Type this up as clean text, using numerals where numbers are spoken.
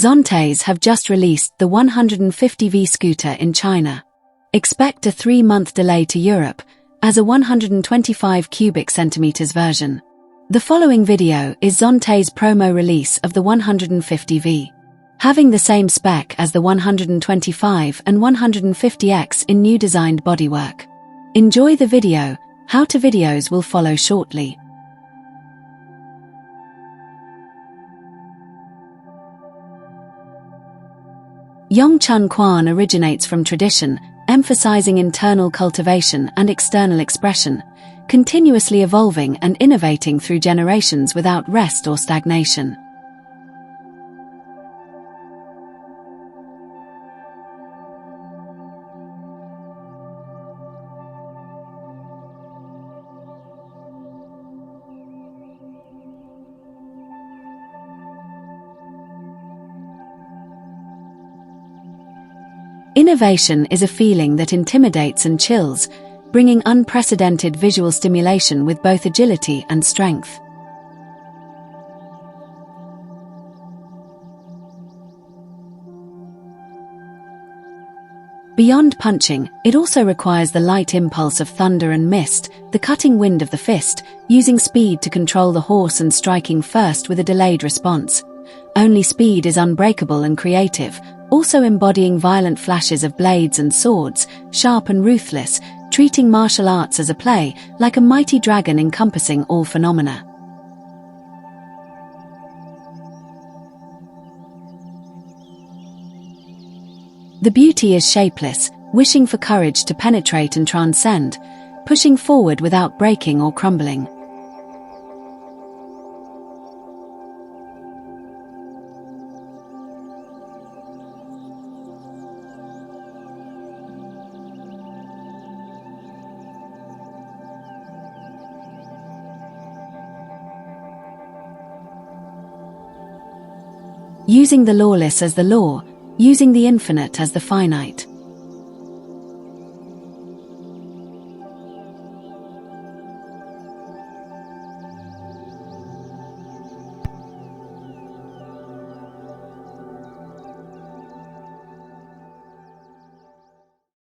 Zontes have just released the 150V scooter in China. Expect a 3-month delay to Europe, as a 125 cubic centimeters version. The following video is Zontes' promo release of the 150V. Having the same spec as the 125 and 150X in new designed bodywork. Enjoy the video, how-to videos will follow shortly. Yongchun Quan originates from tradition, emphasizing internal cultivation and external expression, continuously evolving and innovating through generations without rest or stagnation. Innovation is a feeling that intimidates and chills, bringing unprecedented visual stimulation with both agility and strength. Beyond punching, it also requires the light impulse of thunder and mist, the cutting wind of the fist, using speed to control the horse and striking first with a delayed response. Only speed is unbreakable and creative, also embodying violent flashes of blades and swords, sharp and ruthless, treating martial arts as a play, like a mighty dragon encompassing all phenomena. The beauty is shapeless, wishing for courage to penetrate and transcend, pushing forward without breaking or crumbling. Using the lawless as the law, using the infinite as the finite.